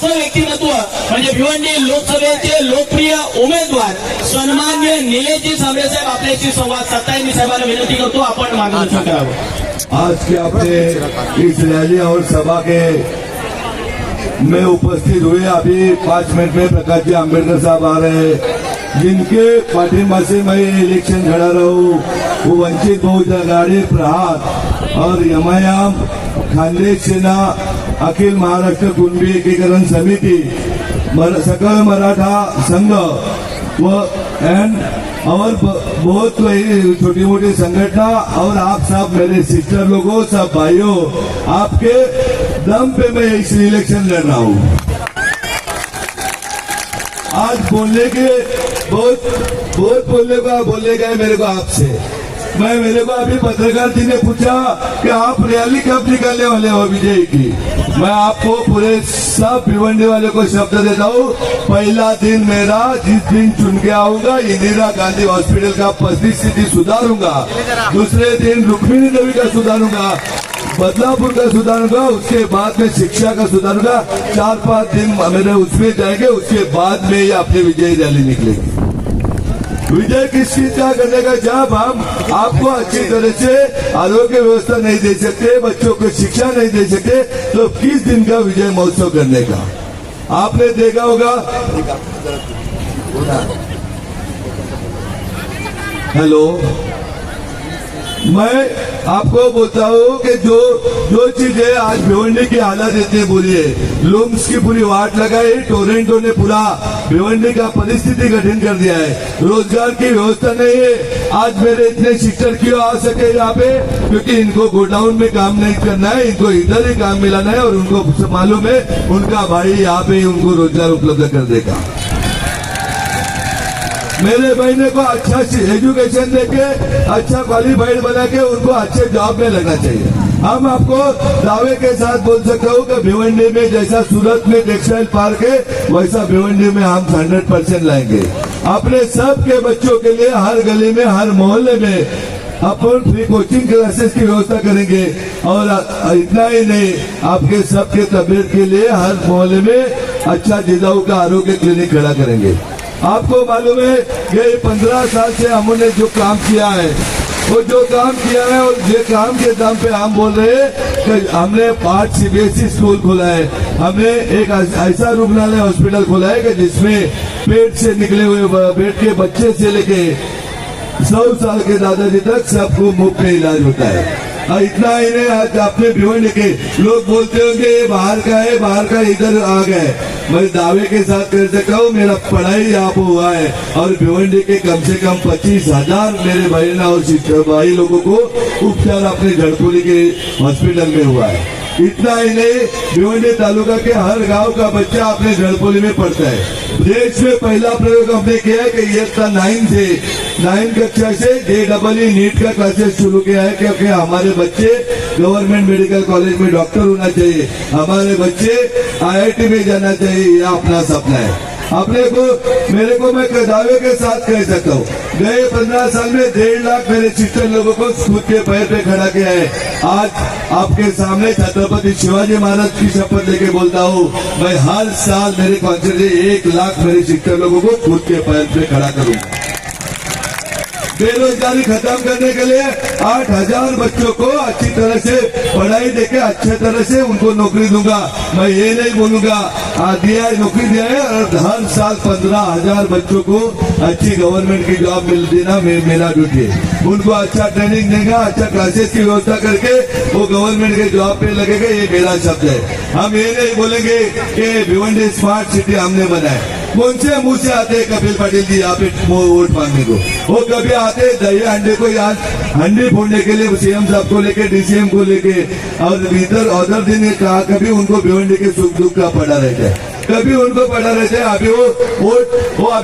असं व्यक्तिमत्व म्हणजे भिवंडी लोकसभेचे लोकप्रिय उमेदवार सन्मान्य निलेशजी सांबरे साहेब आपल्याशी संवाद साधताय। मी साहेबांना विनंती करतो आपण मार्गदर्शन करावं। आज के अपने इस रैली और सभा के में उपस्थित हुए अभी 5 मिनट में प्रकाश जी आंबेडकर साहब आ रहे हैं, जिनके पाठिंबा से मैं इलेक्शन खड़ा रहूं। वो वंचित बहुजन आघाड़ी, प्रहार और यमायाम, खानदेश सेना, अखिल महाराष्ट्र कुणबी एकीकरण समिति, सकल मराठा संघ और बहुत छोटी मोटी संगठना और आप सब मेरे सिस्टर लोगों, सब भाइयों, आपके दम पे मैं इस इलेक्शन लड़ रहा हूँ। आज बोलने के बहुत बोलने का है मेरे को आपसे। मेरे को अभी पत्रकार जी ने पूछा कि आप रैली कब निकालने वाले हो विजय की। मैं आपको पूरे सब भिवंडी वाले को शब्द देता हूँ, पहला दिन मेरा जिस दिन चुन के आऊंगा इंदिरा गांधी हॉस्पिटल का परिस्थिति सुधारूंगा, दूसरे दिन रुक्मिणी देवी का सुधारूंगा, बदलापुर का सुधारूंगा, उसके बाद में शिक्षा का सुधारूंगा। 4-5 दिन मेरे उसमें जाएंगे, उसके बाद में ये अपनी विजय रैली निकलेगी। विजय किस चीज का करने का, जब हम आपको अच्छी तरह से आरोग्य व्यवस्था नहीं दे सकते, बच्चों को शिक्षा नहीं दे सकते, तो किस दिन का विजय महोत्सव करने का। आपने देखा होगा, हेलो, मैं आपको बोलता हूँ कि जो चीजें आज भिवंडी की हालत इतनी बुरी है, लूम्स की पूरी वाट लगाई, टोरेंटो ने पूरा भिवंडी का परिस्थिति कठिन कर दिया है, रोजगार की व्यवस्था नहीं है। आज मेरे इतने शिक्षक क्यों आ सके यहाँ पे, क्योंकि इनको गोडाउन में काम नहीं करना है, इनको इधर ही काम मिलाना है और उनको मालूम है उनका भाई यहाँ पे उनको रोजगार उपलब्ध कर देगा। मेरे बहने को अच्छा एजुकेशन देके, अच्छा क्वालिफाइड बना के उनको अच्छे जॉब में लगना चाहिए। हम आपको दावे के साथ बोल सकता हूँ कि भिवंडी में जैसा सूरत में टेक्सटाइल पार्क है, वैसा भिवंडी में हम 100% लाएंगे। अपने सबके बच्चों के लिए हर गली में, हर मोहल्ले में अपन फ्री कोचिंग क्लासेस की व्यवस्था करेंगे। और इतना ही नहीं, आपके सबके तबियत के लिए हर मोहल्ले में अच्छा जिलाओं का आरोग्य क्लिनिक खड़ा करेंगे। आपको मालूम है कि 15 साल से हमने जो काम किया है, वो जो काम किया है और ये काम के दम पे हम बोल रहे हैं कि हमने 5 CBSE स्कूल खोला है, हमने एक ऐसा रुग्णालय हॉस्पिटल खोला है कि जिसमें पेट से निकले हुए पेट के बच्चे से लेके 100 साल के दादाजी तक सबको मुफ्त में इलाज होता है। इतना ही नहीं, आज अपने भिवंडी के लोग बोलते होंगे ये बाहर का है, बाहर का इधर आ गए। मैं दावे के साथ कर सकता हूँ, मेरा पढ़ाई यहाँ पे हुआ है और भिवंडी के कम से कम 25,000 मेरे बहन और भाई लोगों को उपचार अपने झड़पुली के हॉस्पिटल में हुआ है। इतना ही नहीं, भिवंडी तालुका के हर गांव का बच्चा अपने झड़पोली में पढ़ता है। देश में पहला प्रयोग हमने किया है कि ये 9 कक्षा से JEE नीट का क्लासेस शुरू किया है, क्योंकि हमारे बच्चे गवर्नमेंट मेडिकल कॉलेज में डॉक्टर होना चाहिए, हमारे बच्चे IIT में जाना चाहिए, यह अपना सपना है। अपने को मेरे को मैं दावे के साथ कह सकता हूँ, गए 15 साल में 1.5 लाख मेरे सिस्टर लोगों को खुद के पैर पे खड़ा किया है। आज आपके सामने छत्रपति शिवाजी महाराज की शपथ लेके बोलता हूँ, मैं हर साल मेरे कॉन्सेंट्रेट 1 लाख मेरे सिस्टर लोगों को खुद के पैर पे खड़ा करूंगा। बेरोजगारी खत्म करने के लिए 8,000 बच्चों को अच्छी तरह से पढ़ाई देके अच्छे तरह से उनको नौकरी दूंगा। मैं ये नहीं बोलूंगा नौकरी दिया है, और हर साल 15,000 बच्चों को अच्छी गवर्नमेंट की जॉब मिल देना मेरा ड्यूटी है। उनको अच्छा ट्रेनिंग देगा, अच्छा क्लासेस की व्यवस्था करके वो गवर्नमेंट के जॉब पे लगेगा, ये मेरा शब्द है। हम ये नहीं बोलेंगे कि भिवंडी स्मार्ट सिटी हमने बनाया। कौन से मुंह से आते हैं कपिल पाटिल जी यहाँ पे वोट मांगने को? वो कभी आते दही अंडे को याद हंडी फोड़ने के लिए CM साहब को लेके, DCM को लेके, और इधर अदर दिन कहा कभी उनको भिवंडी के सुख दुख का पड़ा रहता है, कभी उनको पड़ा रहता है। अभी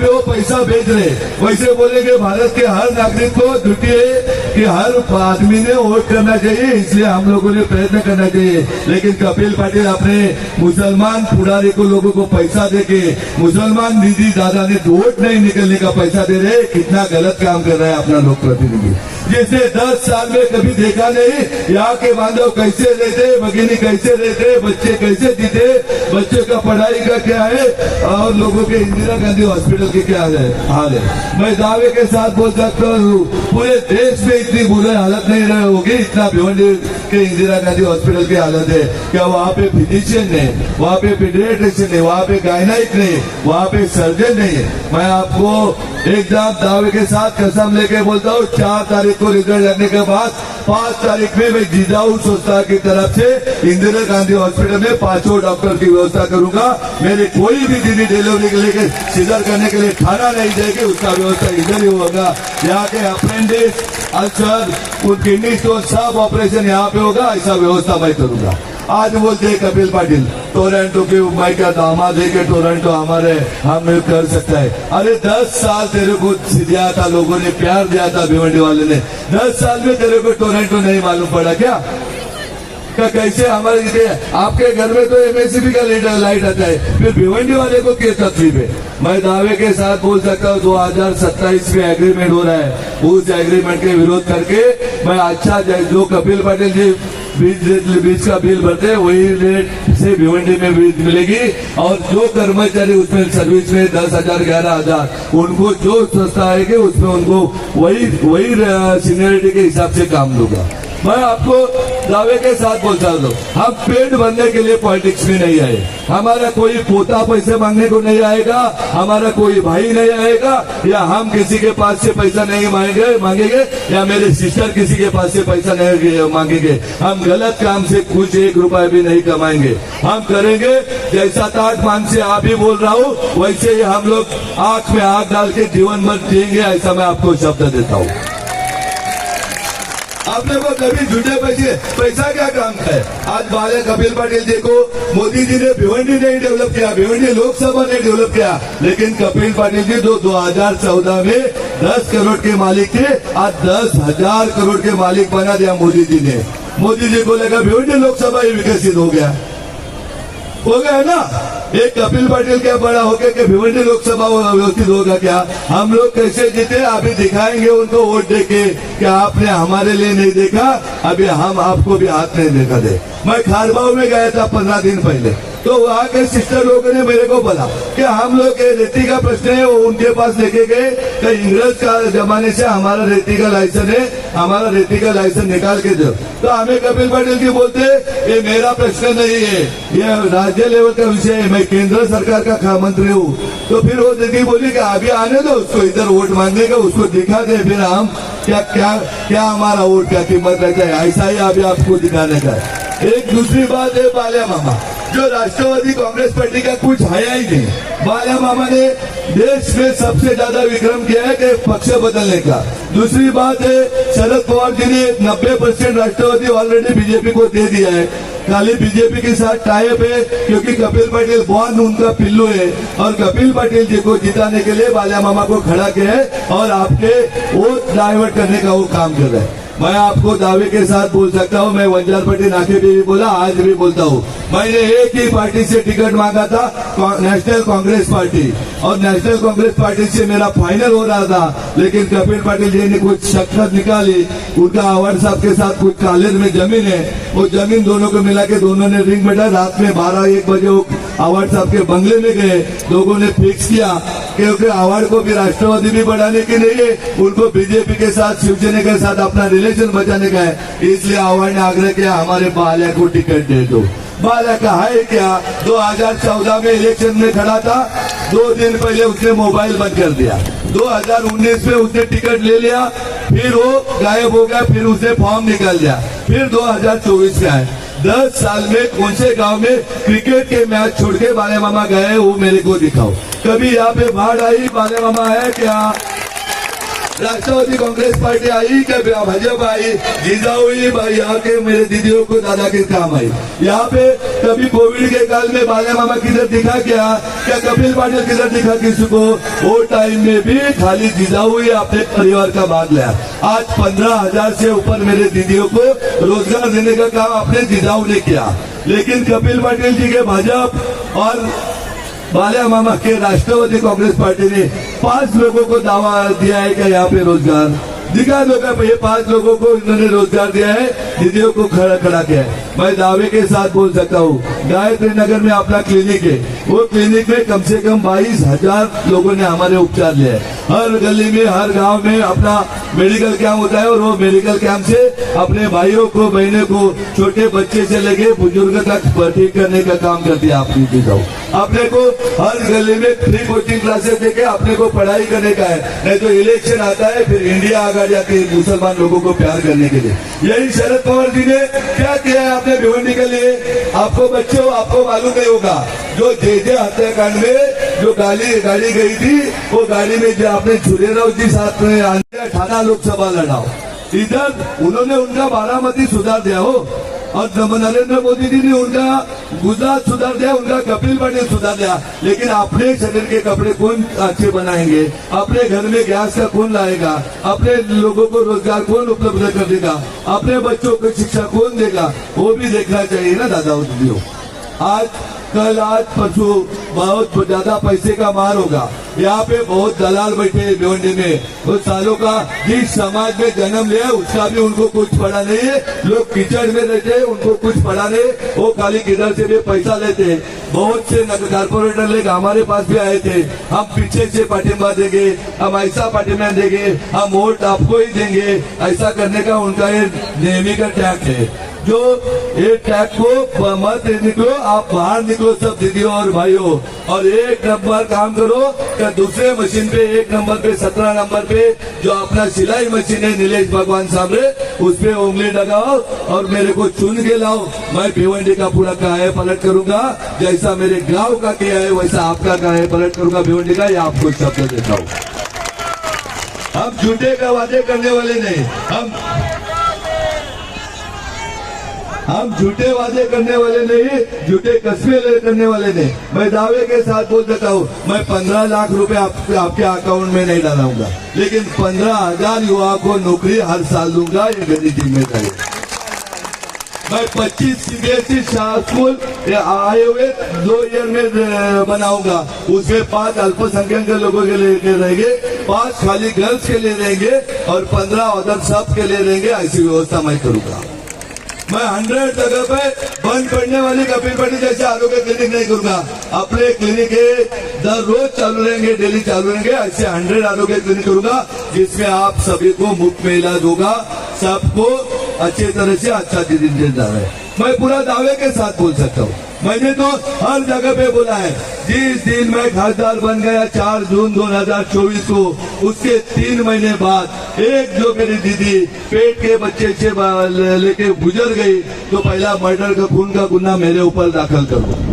वो पैसा भेज रहे, वैसे बोलेंगे भारत के हर नागरिक को ड्यूटी है कि हर आदमी ने वोट करना चाहिए, इसलिए हम लोगों ने प्रयत्न करना चाहिए। लेकिन कपिल पाटिल अपने मुसलमान पुजारी को लोगों को पैसा देके मुसलमान दीदी दादा ने वोट नहीं निकलने का पैसा दे रहे, कितना गलत काम कर रहा है अपना लोक प्रतिनिधि। जिसने 10 साल में कभी देखा नहीं यहाँ के बांधव कैसे रहते, भगिनी कैसे रहते, बच्चे कैसे जीते, बच्चों का पढ़ाई का क्या है और लोगों के इंदिरा गांधी हॉस्पिटल की क्या हाल है। मैं दावे के साथ बोल सकता हूँ पूरे देश में इतनी बुरी हालत नहीं रही होगी इतना भिवंडी के इंदिरा गांधी हॉस्पिटल की हालत है। क्या वहाँ पे फिजिशियन नहीं, वहाँ पे पीडियाट्रिशियन नहीं, वहाँ पे गायनाइक नहीं, वहाँ पे सर्जन नहीं है। मैं आपको एकदम दावे के साथ कसम लेके बोलता हूँ 4 तारीख को रिजल्ट आने के बाद 5 तारीख में मैं जिजाऊ संस्था की तरफ से इंदिरा गांधी हॉस्पिटल में 5 डॉक्टर की व्यवस्था करूंगा। मेरे कोई भी दीदी डिलीवरी के लिए सीजर करने के लिए खाना नहीं जाएगी, उसका व्यवस्था इधर ही होगा। यहाँ के अपेंडिक्स, अल्सर, किडनी स्टोन सब ऑपरेशन यहाँ पे होगा, ऐसा व्यवस्था मैं करूंगा। आज बोलते हैं कपिल पाटिल टोरंटो के मैं क्या दामाद है कि टोरंटो हमारे हम कर सकता है। अरे 10 साल तेरे को दिया था, लोगों ने प्यार दिया था भिवंडी वाले ने। 10 साल में तेरे को टोरंटो नहीं मालूम पड़ा क्या कैसे हमारे आपके घर में तो एमएससीबी का लाइट आता है, फिर भिवंडी वाले को क्या तकलीफ है। मैं दावे के साथ बोल सकता हूँ 2027 में एग्रीमेंट हो रहा है, उस एग्रीमेंट के विरोध करके मैं अच्छा जो कपिल पाटिल जी बीज का बिल भरते हैं वही रेट से भिवंडी में बीज मिलेगी और जो कर्मचारी उसमें सर्विस में 10,000 11,000 उनको जो सस्ता आएगा उसमें उनको वही सीनियरिटी के हिसाब से काम दूंगा। मैं आपको दावे के साथ बोलता हूँ हम पेट भरने के लिए पॉलिटिक्स में नहीं आए। हमारा कोई पोता पैसे मांगने को नहीं आएगा, हमारा कोई भाई नहीं आएगा, या हम किसी के पास से पैसा नहीं मांगेंगे या मेरे सिस्टर किसी के पास से पैसा नहीं मांगेंगे। हम गलत काम से कुछ 1 रुपया भी नहीं कमाएंगे। हम करेंगे जैसा ताट मान से आप ही बोल रहा हूँ वैसे ही हम लोग आंख में आंख डाल के जीवन भर जिएंगे, ऐसा मैं आपको शब्द देता हूँ। आपने को कभी झूठे पैसा क्या काम है। आज बाले कपिल पाटिल देखो मोदी जी ने भिवंडी नहीं डेवलप किया, भिवंडी लोकसभा ने डेवलप किया, लेकिन कपिल पाटिल जी 2014 में 10 करोड़ के मालिक थे, आज 10,000 करोड़ के मालिक बना दिया मोदी जी ने। मोदी जी को लगा भिवंडी लोकसभा ही विकसित हो गया ना। एक कपिल पाटिल क्या बड़ा होकर के भिवंडी लोकसभा व्यवस्थित होगा क्या। हम लोग कैसे जीते अभी दिखाएंगे उनको वोट देके कि आपने हमारे लिए नहीं देखा, अभी हम आपको भी हाथ नहीं देखा दे। मैं खारबाव में गया था 15 दिन पहले, तो वहाँ के सिस्टर लोगों ने मेरे को बोला कि हम लोग के रेती का प्रश्न है वो उनके पास लेके गए कि इंग्रज का जमाने से हमारा रेती का लाइसेंस है, हमारा रेती का लाइसेंस निकाल के दो। तो हमें कपिल पाटिल जी बोलते ये मेरा प्रश्न नहीं है, ये राज्य लेवल का विषय है, मैं केंद्र सरकार का मंत्री हूँ। तो फिर वो दीदी बोली कि अभी आने दो उसको, इधर वोट मांगने का उसको दिखा दे, फिर हम क्या हमारा वोट का कीमत रहता है, ऐसा ही अभी आपको दिखाने का। एक दूसरी बात है बाल्या मामा, जो राष्ट्रवादी कांग्रेस पार्टी का कुछ हया ही नहीं। बाल्या मामा ने देश में सबसे ज्यादा विक्रम किया है कि पक्ष बदलने का। दूसरी बात है शरद पवार जी ने 90% राष्ट्रवादी ऑलरेडी बीजेपी को दे दिया है, खाली बीजेपी के साथ टाइप है क्योंकि कपिल पाटिल बॉर्न उनका पिल्लू है और कपिल पाटिल जी को जिताने के लिए बाल्या मामा को खड़ा किया है और आपके वोट डाइवर्ट करने का वो काम कर रहे हैं। मैं आपको दावे के साथ बोल सकता हूँ, मैं वंजारपट्टी नाके पे भी बोला, आज भी बोलता हूँ, मैंने एक ही पार्टी से टिकट मांगा था, नेशनल कांग्रेस पार्टी, और नेशनल कांग्रेस पार्टी से मेरा फाइनल हो रहा था, लेकिन कपिल पाटिल जी ने कुछ शक्कत निकाली, उनका अवार्ड साहब के साथ कुछ कॉलेज में जमीन है, वो जमीन दोनों को मिला के दोनों ने रिंग बैठा, रात में 12-1 बजे वो अवार्ड साहब के बंगले में गए, लोगों ने फिक्स किया क्योंकि अवार्ड को भी राष्ट्रवादी भी बढ़ाने की नहीं है, उनको बीजेपी के साथ शिवसेना के साथ अपना रिलेशन बचाने का है, इसलिए अवार्ड ने आग्रह किया हमारे बाल्या को टिकट दे दो। बाल्या का है क्या, 2014 में इलेक्शन में खड़ा था, 2 दिन पहले उसने मोबाइल बंद कर दिया, 2019 में उसने टिकट ले लिया, फिर वो गायब हो गया, फिर उसने फॉर्म निकाल दिया, फिर 2024 का है। 10 साल में कौन से गांव में क्रिकेट के मैच छोड़ के बाल्या मामा गए, वो मेरे को दिखाओ। कभी यहाँ पे बाढ़ आई, बाल्या मामा है क्या? राष्ट्रवादी कांग्रेस पार्टी आई क्या? भाजपा आई, जिजाऊ यहाँ के मेरे दीदियों को दादा के काम आई। यहाँ पे कभी कोविड के काल में बाल्या मामा किधर दिखा क्या कपिल पाटिल किधर दिखा किसी को? वो टाइम में भी खाली जिजाऊ ही अपने परिवार का बात लिया। आज 15,000 से ऊपर मेरे दीदियों को रोजगार देने का काम अपने जिजाऊ ने किया, लेकिन कपिल पाटिल जी के भाजपा और बाल्या मामा के राष्ट्रवादी कांग्रेस पार्टी ने 5 लोगों को दावा दिया है कि यहाँ पे रोजगार दिखा दो कि ये 5 लोगों को इन्होंने रोजगार दिया है, दीदियों को खड़ा किया है। मैं दावे के साथ बोल सकता हूँ, गायत्री नगर में अपना क्लिनिक है, वो क्लिनिक में कम से कम 22,000 लोगों ने हमारे उपचार लिया है। हर गली में, हर गांव में अपना मेडिकल कैंप होता है और वो मेडिकल कैंप से अपने भाइयों को, बहनों को, छोटे बच्चे से लेके बुजुर्ग तक ठीक करने का काम करती है। आप नीचे जाओ, अपने को हर गली में फ्री कोचिंग क्लासेस देके अपने को पढ़ाई करने का है, नहीं तो इलेक्शन आता है फिर इंडिया आगे जाके मुसलमान लोगों को प्यार करने के लिए। यही शरद पवार जी ने क्या किया है आपने भिवंडी के लिए? आपको बच्चों, आपको मालूम नहीं होगा, जो जे हत्याकांड में जो गाड़ी गई थी, वो गाड़ी में जो आपने झुलेराव जी साथ में ठाना लोकसभा लड़ाओ, इधर उन्होंने उनका बारामती सुधार दिया हो, और नरेंद्र मोदी जी ने उनका गुजरात सुधार दिया, उनका कपिल पाटिल सुधार दिया। लेकिन अपने शरीर के कपड़े कौन अच्छे बनाएंगे? अपने घर में गैस का कौन लाएगा? अपने लोगों को रोजगार कौन उपलब्ध कर देगा? अपने बच्चों को शिक्षा कौन देगा? वो भी देखना चाहिए ना दादा और दीदियों। आज परसों बहुत ज्यादा पैसे का मार होगा। यहाँ पे बहुत दलाल बैठे हैं भिवंडी में, उस सालों का जिस समाज में जन्म लिया उसका भी उनको कुछ पड़ा नहीं है। लोग कीचड़ में रहते हैं, उनको कुछ पड़ा नहीं, वो खाली किधर से भी पैसा लेते हैं। बहुत से कारपोरेटर लोग हमारे पास भी आए थे, हम पीछे से पाटिंबा देंगे, हम ऐसा पाटिंबा देंगे, हम वोट आपको ही देंगे, ऐसा करने का उनका ये नेहमी का टैग है। जो ये टैग को मत निकलो, आप बाहर निकलो सब दीदियों और भाइयों, और 1 नंबर काम करो कि दूसरे मशीन पे 1 नंबर पे 17 नंबर पे जो अपना सिलाई मशीन है नीलेश भगवान सामने, उस पे उंगली लगाओ और मेरे को चुन के लाओ। मैं भिवंडी का पूरा काया पलट करूंगा, जैसा मेरे गांव का किया है वैसा आपका काया पलट करूंगा भिवंडी का, ये आपको शब्द देता हूँ। हम झूठे का वादे करने वाले नहीं, हम झूठे वादे करने वाले नहीं, झूठे कस्मे करने वाले नहीं। मैं दावे के साथ बोल सकता हूँ, मैं 15 लाख रुपए आपके अकाउंट में नहीं डालूंगा, लेकिन 15,000 युवा को नौकरी हर साल दूंगा, ये मेरी जिम्मेदारी। मैं 25 CBSE स्कूल आए हुए 2 ईयर में बनाऊंगा, उसमें 5 अल्पसंख्यक लोगों के लिए रहेंगे, 5 खाली गर्ल्स के लिए रहेंगे और 15 अदर सब के लिए रहेंगे। ऐसी व्यवस्था मैं करूंगा। मैं 100 जगह पे बंद पड़ने वाली कपिल पाटिल जैसे आरोग्य क्लिनिक नहीं करूंगा। अपने क्लिनिक दर रोज चालू रहेंगे, डेली चालू रहेंगे, ऐसे 100 आरोग्य क्लिनिक करूंगा जिसमें आप सभी को मुफ्त में इलाज होगा, सबको अच्छी तरह से अच्छा दिन जा रहा है। मैं पूरा दावे के साथ बोल सकता हूँ, मैंने तो हर जगह पे बोला है, जिस दिन मैं खासदार बन गया 4 जून 2024 को, उसके 3 महीने बाद एक जो मेरी दीदी पेट के बच्चे से लेके गुजर गई, तो पहला मर्डर का खून का गुना मेरे ऊपर दाखिल करो।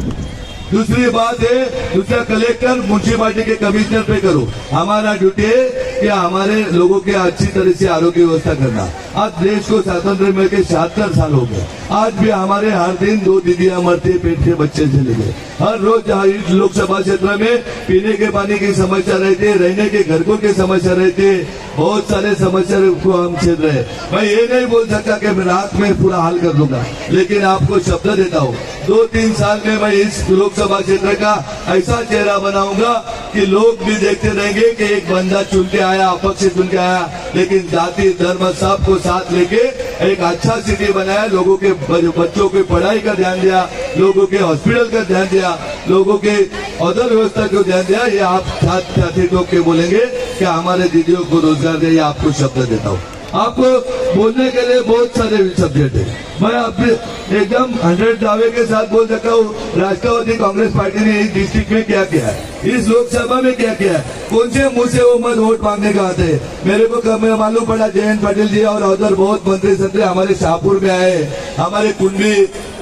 दूसरी बात है, दूसरा कलेक्टर म्युनिसिपालिटी के कमिश्नर पे करो। हमारा ड्यूटी है कि हमारे लोगों के अच्छी तरह से आरोग्य व्यवस्था करना। आज देश को स्वतंत्र मिलकर 76 साल हो गए, आज भी हमारे हर दिन 2 दीदियां मरती पेट के बच्चे चले गए। हर रोज इस लोकसभा क्षेत्र में पीने के पानी की समस्या रहती है, रहने के घरों की समस्या रहती है, बहुत सारे समस्या को हम झेल रहे हैं। मैं ये नहीं बोल सकता कि मैं रात में पूरा हल कर दूंगा, लेकिन आपको शब्द देता हूँ 2-3 साल में मैं इस लोकसभा क्षेत्र का ऐसा चेहरा बनाऊंगा कि लोग भी देखते रहेंगे कि एक बंदा चुन के आया, अपक्ष चुन के आया, लेकिन जाति धर्म सबको साथ लेके एक अच्छा सिटी बनाया, लोगों के बच्चों की पढ़ाई का ध्यान दिया, लोगों के हॉस्पिटल का ध्यान दिया, लोगों के अदर व्यवस्था को ध्यान दिया। ये आप साथी लोग के बोलेंगे कि हमारे दीदियों को रोजगार दे, आपको शब्द देता हूँ। आपको बोलने के लिए बहुत सारे सब्जेक्ट है, मैं आप एकदम 100 दावे के साथ बोल सकता हूँ। राष्ट्रवादी कांग्रेस पार्टी ने इस डिस्ट्रिक्ट में क्या किया है, इस लोकसभा में क्या किया है, कौन से मुंह से वो मत वोट मांगने का आते हैं। मेरे को मालूम पड़ा जयंत पाटिल जी और उधर बहुत मंत्री संतरी हमारे शाहपुर में आए, हमारे कुंडी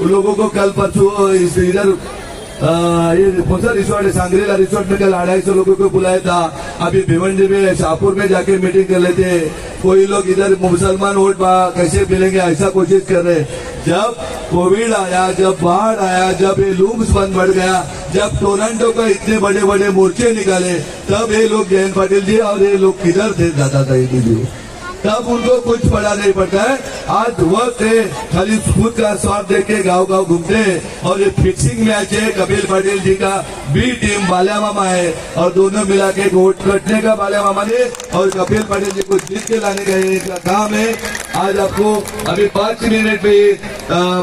लोगों को कल परसों इधर ये कौन सा रिसोर्ट है, सांग्रीला रिसोर्ट में कल 250 लोगों को बुलाया था। अभी भिवंडी में शाहपुर में जाके मीटिंग कर लेते हैं। कोई लोग इधर मुसलमान वोट कैसे मिलेंगे ऐसा कोशिश कर रहे। जब कोविड आया, जब बाढ़ आया, जब ये लूम्स बंद बढ़ गया, जब टोरंटो का इतने बड़े बड़े मोर्चे निकाले, तब ये लोग जयंत पाटिल जी और ये लोग किधर थे दादा दीदी। तब उनको कुछ पड़ा नहीं पड़ता है। आज वक्त है खाली खुद का स्वार्थ देख के गाँव गाँव घूमते हैं। और ये फिक्सिंग मैच है, कपिल पाटिल जी का बी टीम बाल्या मामा है और दोनों मिला के वोट कटने का बाल्या मामा ने और कपिल पाटिल जी को जीत के लाने का ये इनका काम है। आज आपको अभी 5 मिनट में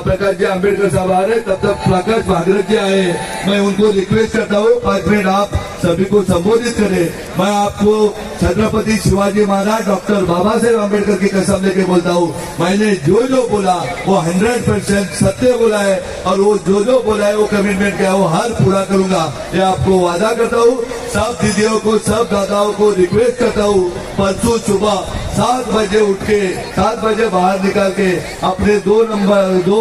प्रकाश जी आम्बेडकर साहब आ रहे, तब तक प्रकाश भागरथ जी आए। मैं उनको रिक्वेस्ट करता हूँ 5 मिनट आप सभी को संबोधित करें। मैं आपको छत्रपति शिवाजी महाराज डॉक्टर बाबा साहेब आम्बेडकर की कसम लेके बोलता हूँ, मैंने जो बोला वो 100% सत्य बोला है और वो जो बोला है वो कमिटमेंट क्या है वो हर पूरा करूंगा, ये आपको वादा करता हूँ। सब दीदियों को सब दादाओं को रिक्वेस्ट करता हूँ, परसों सुबह 7 बजे उठ के 7 बजे बाहर निकाल के अपने 2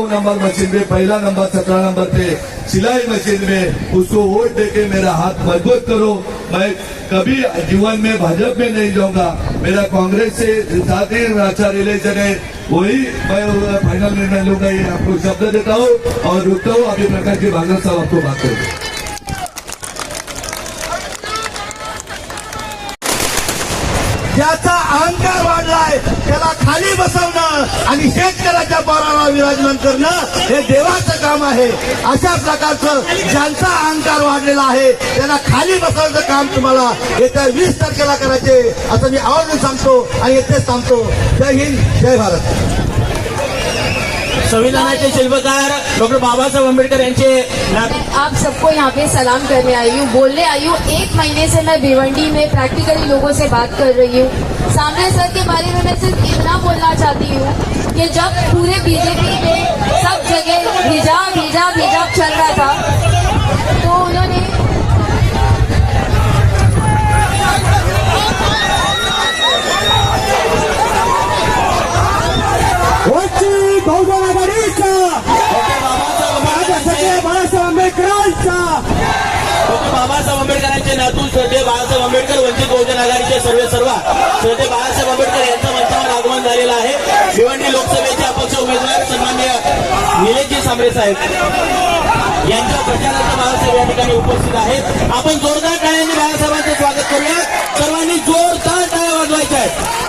नंबर मशीन पे, पहला नंबर 17 नंबर पे सिलाई मशीन में उसको वोट देके मेरा हाथ मजबूत करो। मैं कभी जीवन में भाजपा में नहीं जाऊंगा, मेरा कांग्रेस से साथ ही अच्छा रिलेशन है, वही मैं फाइनल निर्णय लूंगा, ये आपको शब्द देता हूँ और रुकता हूँ। अभी प्रकाश जी भागवत साहब आपको बात करेंगे। ज्याचा अहंकार वाढलाय त्याला खाली बसवणं आणि शेतकऱ्याच्या पोराला विराजमान करणं हे देवाचं काम आहे। अशा प्रकारचं ज्यांचा अहंकार वाढलेला आहे त्यांना खाली बसवण्याचं काम तुम्हाला येत्या 20 तारखेला करायचे असं मी आवर्जून सांगतो आणि येथेच सांगतो। जय हिंद, जय भारत। संविधानाचे शिल्पकार डॉक्टर बाबासाहेब आंबेडकर यांचे आप सबको यहाँ पे सलाम करने आई हूँ, बोलने आई हूँ। 1 महीने से मैं भिवंडी में प्रैक्टिकली लोगों से बात कर रही हूँ। सामने सर के बारे में मैं सिर्फ इतना बोलना चाहती हूँ कि जब पूरे बीजेपी में सब जगह हिजाब चल रहा था तो उन्होंने बहुजन आघाडीचा बाळासाहेब आंबेडकरांचा डॉक्टर बाबासाहेब आंबेडकरांचे नातू श्रद्धेय बाळासाहेब आंबेडकर वंचित बहुजन आघाडीचे सर्व श्रद्धेय बाळासाहेब आंबेडकर यांचं मंचावर आगमन झालेलं आहे। भिवंडी लोकसभेचे अपक्ष उमेदवार सन्माननीय निलेशजी सांबरे साहेब यांच्या प्रचारार्थ बाळासाहेब या ठिकाणी उपस्थित आहेत। आपण जोरदार टाळ्यांनी बाळासाहेबांचं स्वागत करूया। सर्वांनी जोरदार टाळ्या वाजवायच्या आहेत।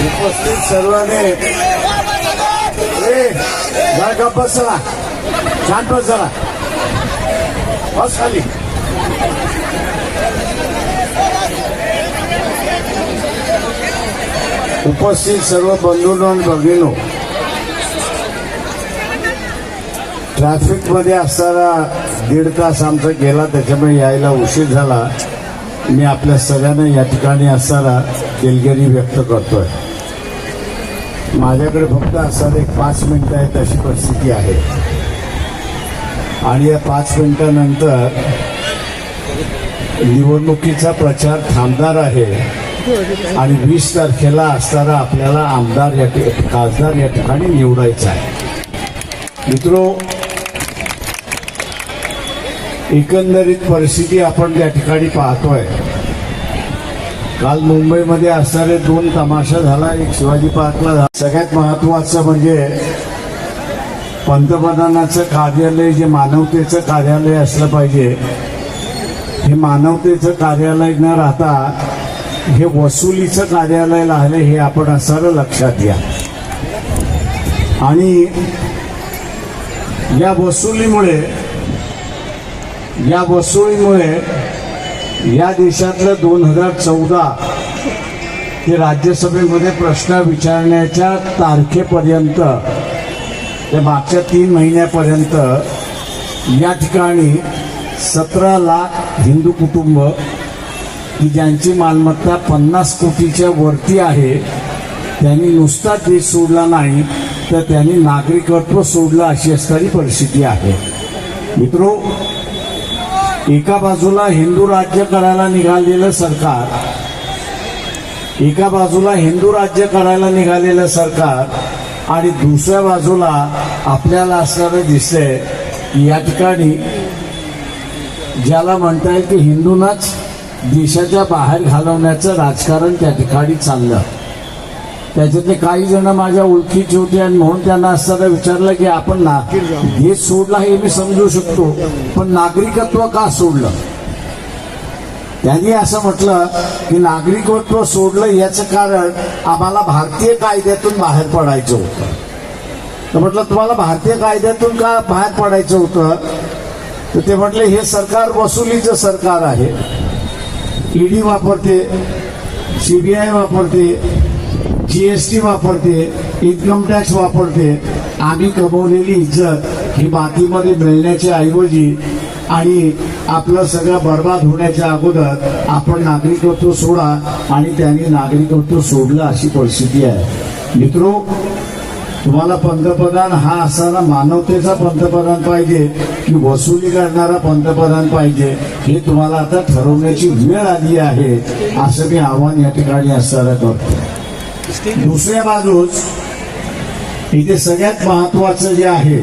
उपस्थित सर्वांनी जागा बसला, छान बसला, बस खाली। उपस्थित सर्व बंधूंनो आणि भगिनींनो, ट्रॅफिक मध्ये असताना 1.5 तास आमचा गेला, त्याच्यामुळे यायला उशीर झाला। मी आपल्या सगळ्यांना या ठिकाणी असताना दिलगिरी व्यक्त करतोय। माझ्याकडे फक्त असताना एक 5 मिनिटं आहेत अशी परिस्थिती आहे आणि या 5 मिनिटानंतर निवडणुकीचा प्रचार थांबणार आहे आणि 20 तारखेला असताना आपल्याला खासदार या ठिकाणी निवडायचा आहे। मित्रो, एकंदरीत परिस्थिती आपण त्या ठिकाणी पाहतोय। काल मुंबईमध्ये असणारे 2 तमाशा झाला, एक शिवाजी पार्कला झाला। सगळ्यात महत्वाचं म्हणजे पंतप्रधानाचं कार्यालय जे मानवतेचं कार्यालय असलं पाहिजे, हे मानवतेचं कार्यालय न राहता हे वसुलीचं कार्यालय राहिलं, हे आपण असं लक्षात घ्या। आणि या वसुलीमुळे या देशातलं 2014 ते राज्यसभेमध्ये प्रश्न विचारण्याच्या तारखेपर्यंत, त्या मागच्या 3 महिन्यापर्यंत या ठिकाणी 17 लाख हिंदू कुटुंब की ज्यांची मालमत्ता 50 कोटीच्या वरती आहे, त्यांनी नुसता देश सोडला नाही तर त्यांनी नागरिकत्व सोडलं, अशी असणारी परिस्थिती आहे। मित्रो, एका बाजूला हिंदू राज्य करायला निघालेलं सरकार आणि दुसऱ्या बाजूला आपल्याला असणारं दिसतंय की या ठिकाणी ज्याला म्हणता येईल की हिंदूंनाच देशाच्या बाहेर घालवण्याचं राजकारण त्या ठिकाणी चाललं। त्याच्यातले काही जण माझ्या ओळखीचे होते आणि म्हणून त्यांना असताना विचारलं की आपण देश सोडला हे मी समजू शकतो, पण नागरिकत्व का सोडलं? त्यांनी असं म्हटलं की नागरिकत्व सोडलं याचं कारण आम्हाला भारतीय कायद्यातून बाहेर पडायचं होतं. तर म्हटलं तुम्हाला भारतीय कायद्यातून का बाहेर पडायचं होतं? तर ते म्हटले हे सरकार वसुलीचं सरकार आहे. ईडी वापरते, सीबीआय वापरते, जीएसटी वापरते, इन्कम टॅक्स वापरते. आम्ही कमवलेली इज्जत ही मातीमध्ये मिळण्याच्या ऐवजी आणि आपलं सगळं बर्बाद होण्याच्या अगोदर आपण नागरिकत्व सोडा, आणि त्यांनी नागरिकत्व सोडलं अशी परिस्थिती आहे. मित्रो, तुम्हाला पंतप्रधान हा असताना मानवतेचा पंतप्रधान पाहिजे की वसुली करणारा पंतप्रधान पाहिजे, हे तुम्हाला आता ठरवण्याची वेळ आली आहे, असं मी आव्हान या ठिकाणी असताना करतो. दुसऱ्या बाजूस इथे सगळ्यात महत्वाचं जे आहे,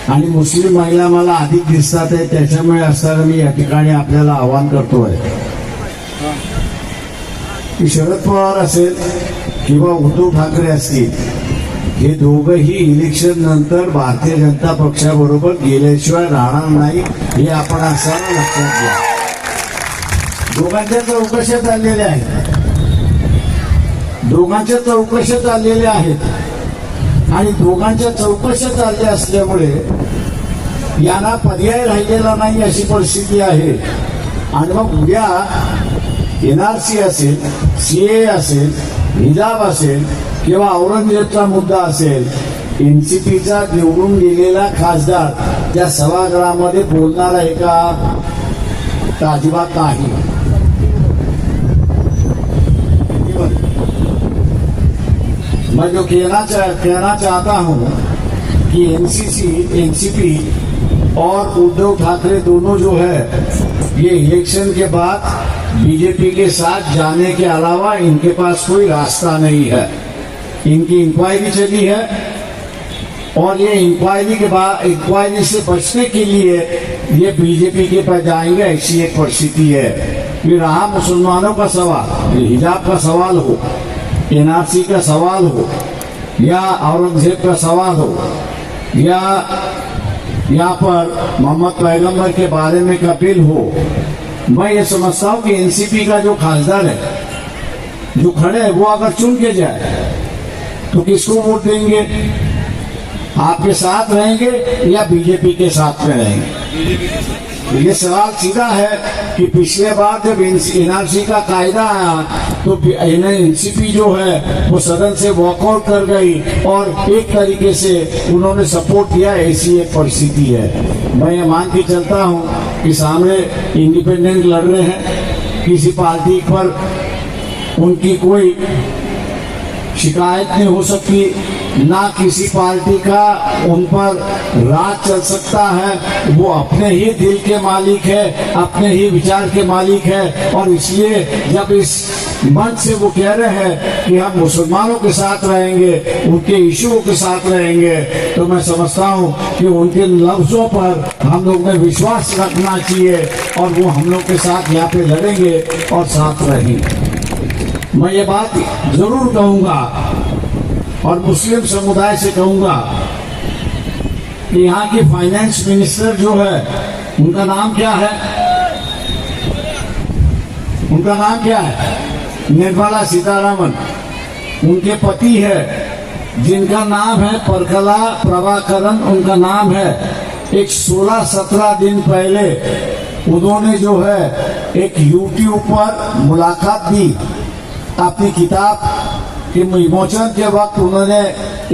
आणि मुस्लिम महिला मला अधिक दिसतात आहे, त्याच्यामुळे असताना मी या ठिकाणी आपल्याला आवाहन करतोय की शरद पवार असेल किंवा उद्धव ठाकरे असतील, हे दोघंही इलेक्शन नंतर भारतीय जनता पक्षाबरोबर गेल्याशिवाय राहणार नाही, हे आपण असताना लक्षात घ्या. दोघांच्या चौकशा चाललेल्या आहेत, दोघांच्या चौकशा चाललेल्या आहेत, आणि दोघांच्या चौकशा चालल्या असल्यामुळे यांना पर्याय राहिलेला नाही अशी परिस्थिती आहे. आणि मग उद्या एनआरसी असेल, सीए असेल, हिजाब असेल किंवा औरंगजेबचा मुद्दा असेल, एनसीपीचा निवडून गेलेला खासदार त्या सभागृहामध्ये बोलणार आहे का? तर अजिबात नाही. मैं जो कहना चाहता हूं कि एनसीपी और उद्धव ठाकरे दोनों जो है, ये इलेक्शन के बाद बीजेपी के साथ जाने के अलावा इनके पास कोई रास्ता नहीं है. इनकी इंक्वायरी चली है, और ये इंक्वायरी के बाद इंक्वायरी से बचने के लिए ये बीजेपी के पास जाएंगे, ऐसी एक परिस्थिति है. ये रहा मुसलमानों का सवाल, ये हिजाब का सवाल हो, एनआरसी का सवाल हो, या औरंगजेब का सवाल हो, या यहाँ पर मोहम्मद पैगंबर के बारे में अपील हो, मैं ये समझता हूँ कि एनसीपी का जो खासदार है, जो खड़े है, वो अगर चुन के जाए तो किसको वोट देंगे? आपके साथ रहेंगे या बीजेपी के साथ में रहेंगे? ये सवाल सीधा है कि पिछले बार जब एनआरसी का कायदा आया तो एनसीपी जो है वो सदन से वॉकआउट कर गई, और एक तरीके से उन्होंने सपोर्ट किया, ऐसी एक परिस्थिति है. मैं ये मान के चलता हूँ कि सामने इंडिपेंडेंट लड़ रहे हैं, किसी पार्टी पर उनकी कोई शिकायत नहीं हो सकती, ना किसी पार्टी का उन पर राज चल सकता है. वो अपने ही दिल के मालिक है, अपने ही विचार के मालिक है, और इसलिए जब इस मंच से वो कह रहे हैं कि हम मुसलमानों के साथ रहेंगे, उनके इश्यूओं के साथ रहेंगे, तो मैं समझता हूँ कि उनके लफ्जों पर हम लोग में विश्वास रखना चाहिए, और वो हम लोग के साथ यहाँ पे लड़ेंगे और साथ रहेंगे. मैं ये बात जरूर कहूंगा और मुस्लिम समुदाय से कहूंगा कि यहाँ की फाइनेंस मिनिस्टर जो है, उनका नाम क्या है? उनका नाम क्या है? निर्मला सीतारामन. उनके पति है जिनका नाम है परकला प्रभाकरन, उनका नाम है. एक 16-17 दिन पहले उन्होंने जो है एक यूट्यूब पर मुलाकात दी. अपनी किताब के विमोचन के वक्त उन्होंने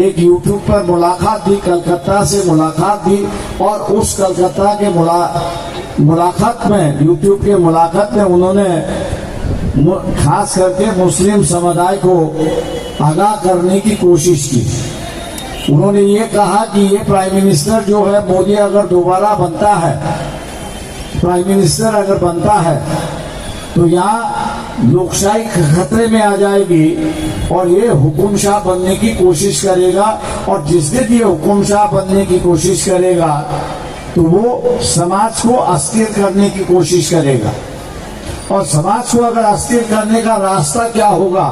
एक यूट्यूब पर मुलाकात दी, कलकत्ता से मुलाकात दी, और उस कलकत्ता के मुलाकात में, यूट्यूब के मुलाकात में उन्होंने खास करके मुस्लिम समुदाय को आगाह करने की कोशिश की. उन्होंने ये कहा कि ये प्राइम मिनिस्टर जो है, मोदी अगर दोबारा बनता है, प्राइम मिनिस्टर अगर बनता है, तो यहाँ लोकशाही खतरे में आ जाएगी, और ये हुकुमशाह बनने की कोशिश करेगा, और जिस दिन ये हुकुमशाह बनने की कोशिश करेगा तो वो समाज को अस्थिर करने की कोशिश करेगा. और समाज को अगर अस्थिर करने का रास्ता क्या होगा?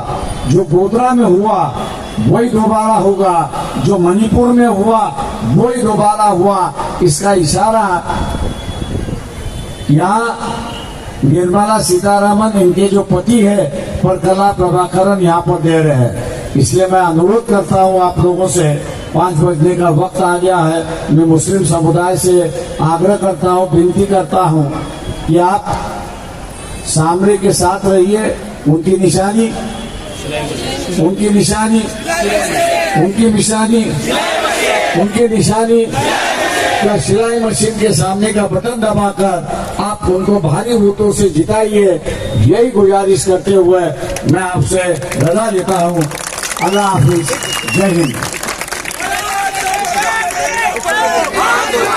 जो गोधरा में हुआ वही दोबारा होगा, जो मणिपुर में हुआ वही दोबारा हुआ. इसका इशारा यहाँ निर्मला सीतारामन इनके जो पति है प्रकला प्रभाकरन यहाँ पर दे रहे हैं। इसलिए मैं अनुरोध करता हूँ आप लोगों से, 5 बजने का वक्त आ गया है। मैं मुस्लिम समुदाय से आग्रह करता हूँ, विनती करता हूँ कि आप सामने के साथ रहिए। उनकी निशानी उनकी निशानी उनकी निशानी उनकी निशानी का सिलाई मशीन के सामने का बटन दबाकर आप उनको भारी वोटों से जिताइए। यही गुजारिश करते हुए मैं आपसे रजा लेता हूँ। अल्लाह हाफिज, जय हिंद।